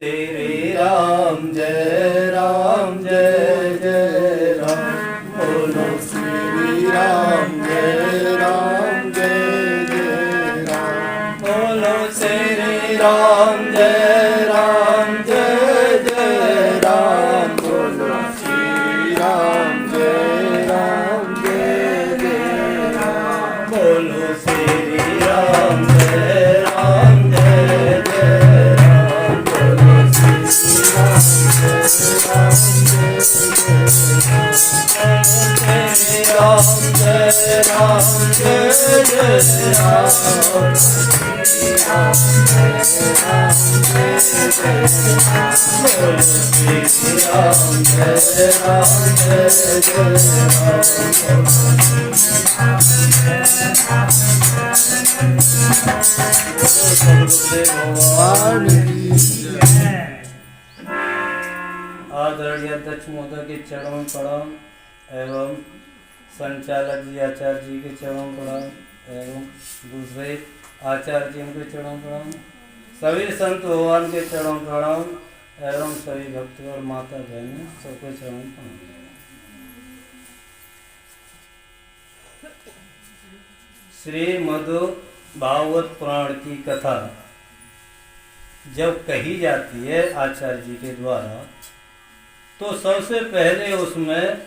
श्री राम जय जय राम बोलो श्री राम जय जय राम बोलो श्री राम जय जय राम बोलो श्री राम जय जय राम बोलो श्री राम जय आदरणीय अध्यक्ष महोदय के चरणों में प्रणाम एवं संचालक जी आचार्य जी के चरणों में प्रणाम एवं दूसरे आचार्य जी के चरणों में प्रणाम, सभी संत भगवान के चरणों में प्रणाम एवं सभी भक्त और माता बहनें सबके चरणों में प्रणाम। श्रीमद् भागवत पुराण की कथा जब कही जाती है आचार्य जी के द्वारा तो सबसे पहले उसमें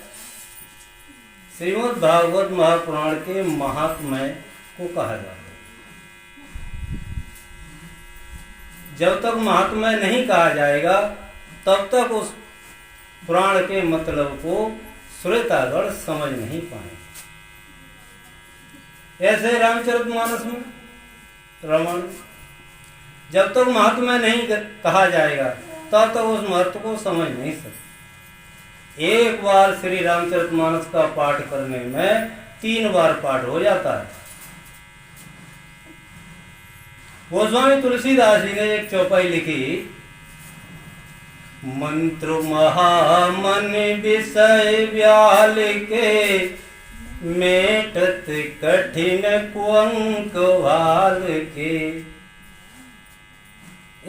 श्रीमद् भागवत महापुराण के महात्म्य को कहा जाता है। जब तक महात्म्य नहीं कहा जाएगा तब तक उस पुराण के मतलब को श्रोतागण समझ नहीं पाएंगे। ऐसे रामचरितमानस में रामायण जब तक महात्म्य नहीं कहा जाएगा तब तक उस महत्व को समझ नहीं सकते। एक बार श्री रामचरितमानस का पाठ करने में 3 बार पाठ हो जाता है। गोस्वामी तुलसीदास जी ने एक चौपाई लिखी, मंत्र महामन विषय व्याल के मेटत कठिन कुअंक वाल के।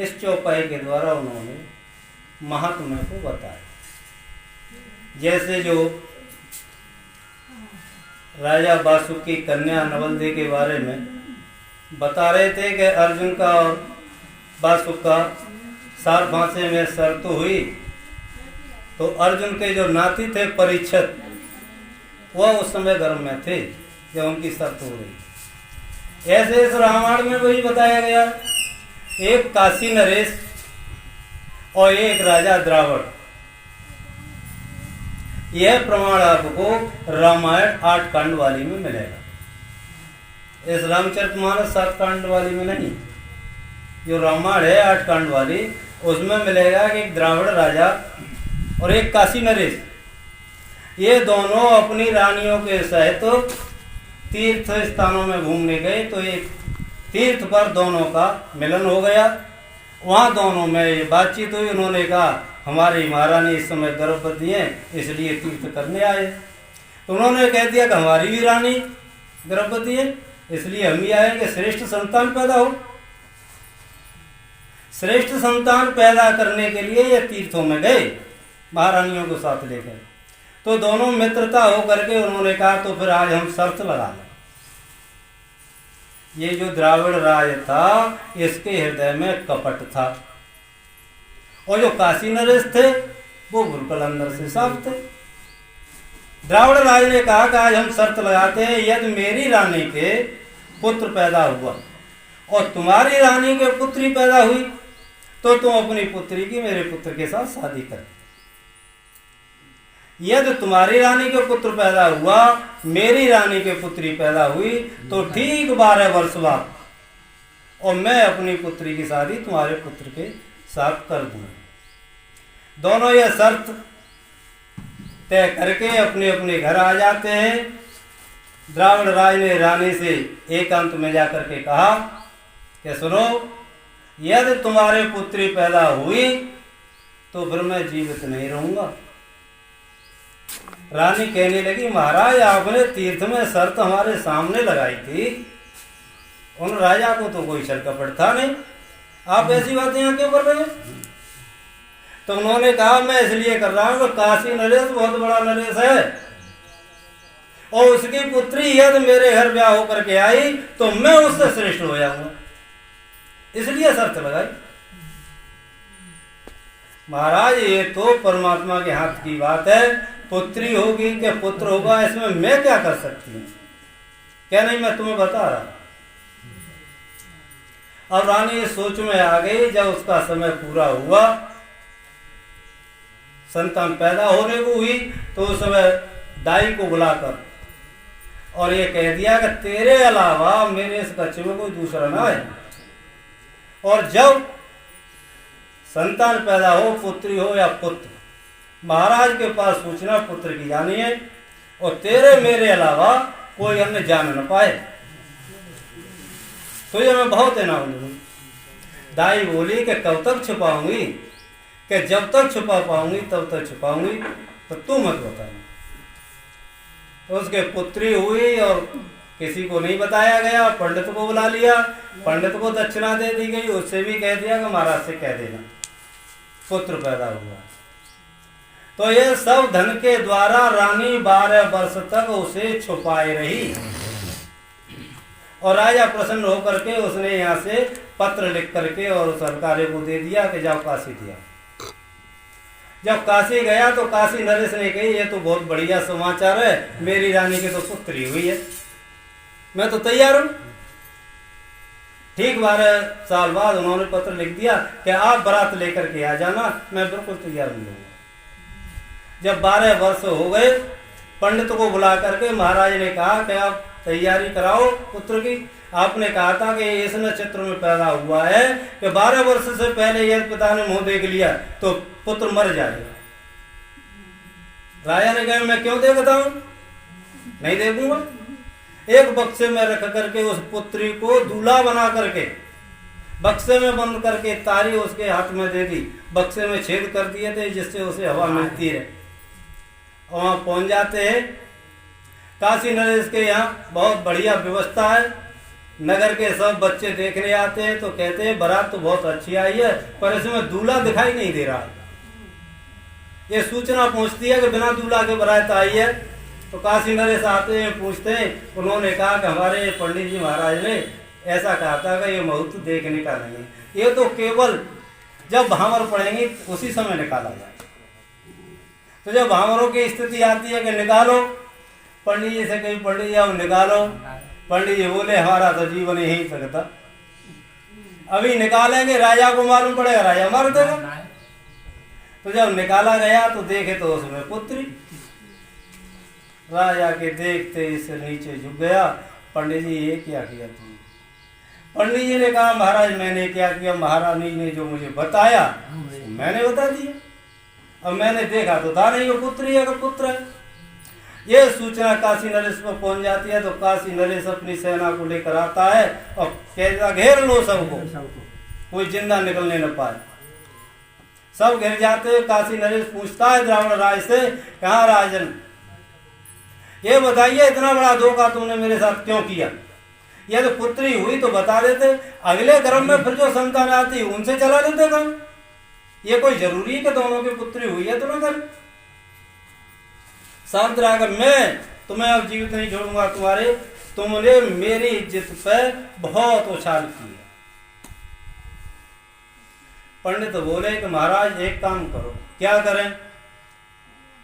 इस चौपाई के द्वारा उन्होंने महात्म्य को बताया। जैसे जो राजा वासुकी कन्या नवलदे के बारे में बता रहे थे कि अर्जुन का और वासुक का सार फांसे में शर्त हुई तो अर्जुन के जो नाती थे परीक्षित वह उस समय गर्भ में थे जब उनकी शर्त हो गई। ऐसे इस रामायण में वही बताया गया, एक काशी नरेश और एक राजा द्रावण। यह प्रमाण आपको रामायण 8 कांड वाली में मिलेगा, इस रामचरितमानस 7 कांड वाली में नहीं। जो रामायण है 8 कांड वाली उसमें मिलेगा कि एक द्राविड़ राजा और एक काशी नरेश, ये दोनों अपनी रानियों के सहित तीर्थ स्थानों में घूमने गए तो एक तीर्थ पर दोनों का मिलन हो गया। वहाँ दोनों में ये बातचीत हुई। उन्होंने कहा हमारी महारानी इस समय गर्भवती है इसलिए तीर्थ करने आए। तो उन्होंने कह दिया कि हमारी भी रानी गर्भवती है इसलिए हम भी आएंगे, श्रेष्ठ संतान पैदा हो। श्रेष्ठ संतान पैदा करने के लिए ये तीर्थों में गए महारानियों को साथ लेकर। तो दोनों मित्रता हो करके उन्होंने कहा तो फिर आज हम शर्त लगा लें। ये जो द्राविड़ राज था इसके हृदय में कपट था और जो काशी नरेश थे वो बिल्कुल अंदर से साफ थे। द्राविड़ राज ने कहा कि आज हम शर्त लगाते हैं, यदि मेरी रानी के पुत्र पैदा हुआ और तुम्हारी रानी के पुत्री पैदा हुई तो तुम अपनी पुत्री की मेरे पुत्र के साथ शादी कर। यदि तुम्हारी रानी के पुत्र पैदा हुआ मेरी रानी के पुत्री पैदा हुई तो ठीक 12 वर्ष बाद और मैं अपनी पुत्री की शादी तुम्हारे पुत्र के साथ कर दूंगा। दोनों ये शर्त तय करके अपने अपने घर आ जाते हैं। द्राविड़ राज ने रानी से एकांत में जाकर के कहा कि सुनो, यदि तुम्हारे पुत्री पैदा हुई तो फिर मैं जीवित नहीं रहूंगा। रानी कहने लगी महाराज आपने तीर्थ में शर्त हमारे सामने लगाई थी, उन राजा को तो कोई छल कपट था नहीं, आप ऐसी बातें यहाँ क्यों कर रहे हैं? तो उन्होंने कहा मैं इसलिए कर रहा हूं कि काशी नरेश बहुत बड़ा नरेश है और उसकी पुत्री यदि मेरे घर ब्याह होकर के आई तो मैं उससे श्रेष्ठ हो जाऊंगा, इसलिए शर्त लगाई। महाराज ये तो परमात्मा के हाथ की बात है, पुत्री होगी कि पुत्र होगा इसमें मैं क्या कर सकती हूँ? क्या नहीं, मैं तुम्हें बता रहा। अब रानी सोच में आ गई, जब उसका समय पूरा हुआ, संतान पैदा होने को हुई, तो उस समय दाई को बुलाकर और ये कह दिया कि तेरे अलावा मेरे इस कच्चे में कोई दूसरा ना है, और जब संतान पैदा हो, पुत्री हो या पुत्र, महाराज के पास सूचना पुत्र की जानी है और तेरे मेरे अलावा कोई अन्य जान न पाए। तो ये मैं बहुत इनाम दूंगी। दाई बोली कि कब तक छुपाऊंगी? कि जब तक छुपा पाऊंगी तब तक छुपाऊंगी, तो तू मत बताना। तो उसके पुत्री हुई और किसी को नहीं बताया गया, पंडित को बुला लिया, पंडित को दक्षिणा दे दी गई, उससे भी कह दिया कि महाराज से कह देना पुत्र पैदा हुआ। तो ये सब धन के द्वारा रानी 12 वर्ष तक उसे छुपाए रही और राजा प्रसन्न होकर के उसने यहाँ से पत्र लिख करके और उस हलकारे को दे दिया कि जाओ काशी दिया। जब काशी गया तो काशी नरेश ने कही ये तो बहुत बढ़िया समाचार है, मेरी रानी की तो पुत्री हुई है, मैं तो तैयार हूं। ठीक 12 साल बाद उन्होंने पत्र लिख दिया कि आप बारात लेकर के आ जाना, मैं बिल्कुल तैयार मिलूंगा। जब 12 वर्ष हो गए, पंडित को बुला करके महाराज ने कहा कि आप तैयारी कराओ पुत्र की। आपने कहा था कि इस नक्षत्र में पैदा हुआ है कि 12 वर्ष से पहले यदि पिता ने मुंह देख लिया तो पुत्र मर जाएगा। राजा ने कहा मैं क्यों देखता हूं, नहीं देखूंगा। एक बक्से में रख करके उस पुत्री को दूल्हा बना करके बक्से में बंद करके तारी उसके हाथ में दे दी, बक्से में छेद कर दिए थे जिससे उसे हवा मिलती है। वहां पहुंच जाते हैं। काशी नरेश के यहाँ बहुत बढ़िया व्यवस्था है, नगर के सब बच्चे देखने आते हैं तो कहते हैं बारात तो बहुत अच्छी आई है पर इसमें दूल्हा दिखाई नहीं दे रहा। ये सूचना पहुंचती है कि बिना दूल्हा के बारात आई है। तो काशी नरेश आते हैं, पूछते हैं। उन्होंने कहा कि हमारे पंडित जी महाराज ने ऐसा कहा था कि ये मुहूर्त देखने का नहीं है, ये तो केवल जब भांवर पड़ेंगे उसी समय निकाला जाए। तो जब भांवरों की स्थिति आती है कि निकालो, पंडित जी से कहीं पंडित जी अब निकालो, पंडित जी बोले हमारा तो जीवन यही सकता, अभी निकालेंगे राजा को मालूम पड़ेगा, राजा मार देगा। तो जब निकाला गया तो देखे तो उसमें पुत्री। राजा के देखते इससे नीचे झुक गया, पंडित जी ये क्या किया तुमने? पंडित जी ने कहा महाराज मैंने क्या किया, महारानी ने जो मुझे बताया मैंने बता दिया, अब मैंने देखा तो था नहीं वो पुत्री है, पुत्र है। ये सूचना काशी नरेश पर पहुंच जाती है तो काशी नरेश अपनी सेना को लेकर आता है और कहता घेर लो सबको, कोई जिंदा निकलने न पाए। सब घिर जाते हैं। काशी नरेश पूछता है द्राविड़ राज से, कहाँ राजन ये बताइए इतना बड़ा धोखा तुमने मेरे साथ क्यों किया? यदि तो पुत्री हुई तो बता देते, अगले गर्भ में फिर जो संतान आती उनसे चला देते काम। ये कोई जरूरी है कि दोनों की पुत्री हुई है तो ना कर। शांत रहा, मैं तुम्हें अब जीवित नहीं छोड़ूंगा, तुमने मेरी इज्जत पे बहुत उछाल की है। पंडित बोले कि महाराज एक काम करो। क्या करें?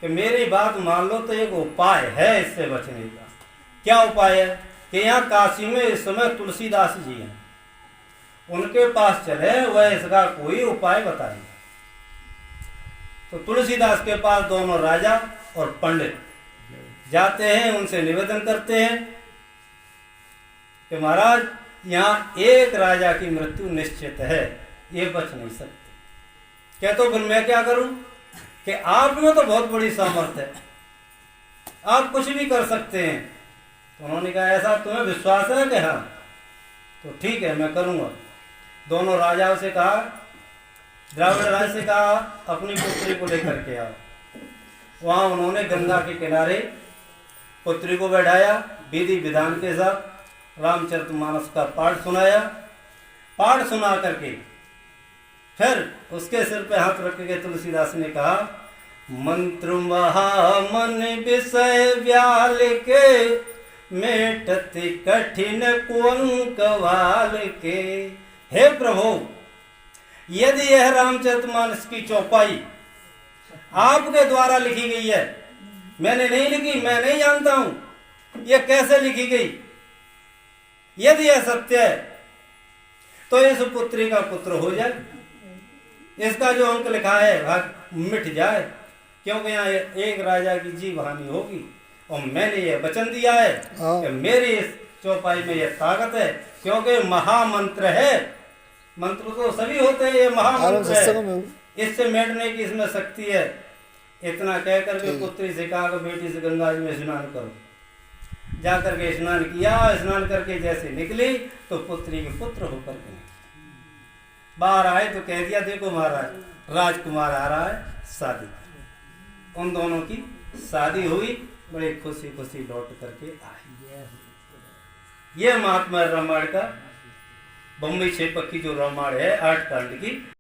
कि मेरी बात मान लो तो एक उपाय है इससे बचने का। क्या उपाय है? कि यहाँ काशी में इस समय तुलसीदास जी हैं, उनके पास चले, वह इसका कोई उपाय बताएंगे। तो तुलसीदास के पास दोनों राजा और पंडित जाते हैं, उनसे निवेदन करते हैं कि महाराज यहाँ एक राजा की मृत्यु निश्चित है, ये बच नहीं सकते। क्या तो फिर मैं क्या करूं? कि आप में तो बहुत बड़ी सामर्थ्य है, आप कुछ भी कर सकते हैं। तो उन्होंने कहा ऐसा तुम्हें विश्वास है कि हाँ? तो ठीक है मैं करूंगा। दोनों राजाओं से कहा, द्राविड़ राज से कहा अपनी पुत्री को लेकर के आओ। वहां उन्होंने गंगा के किनारे पुत्री को बैठाया, विधि विधान के साथ रामचरितमानस का पाठ सुनाया। पाठ सुना करके फिर उसके सिर पे हाथ रख के तुलसीदास ने कहा, मंत्र महामन विषय व्याल के, मेटति कठिन कुअंक वाल के। हे प्रभु, यदि यह रामचरितमानस की चौपाई आपके द्वारा लिखी गई है, मैंने नहीं लिखी, मैं नहीं जानता हूं यह कैसे लिखी गई, यदि यह सत्य है तो इस पुत्री का पुत्र हो जाए, इसका जो अंक लिखा है भाग मिट जाए, क्योंकि यहाँ एक राजा की जीव हानि होगी। और मैंने ये वचन दिया है कि मेरी इस चौपाई में यह ताकत है, क्योंकि महामंत्र है। मंत्र तो सभी होते हैं, ये महामंत्र है, इससे मिटने की इसमें शक्ति है। इतना कह करके पुत्री से कहा कि बेटी से गंगा जी में स्नान करो। जाकर के स्नान किया, स्नान करके जैसे निकली तो पुत्री के पुत्र होकर के बाहर आए तो कह दिया, देखो महाराज राजकुमार आ रहा है, शादी। उन दोनों की शादी हुई, बड़े खुशी खुशी लौट करके आए। यह महात्मा रामायण का बम्बई 6 पक्की जो रामायण है 8 कांड की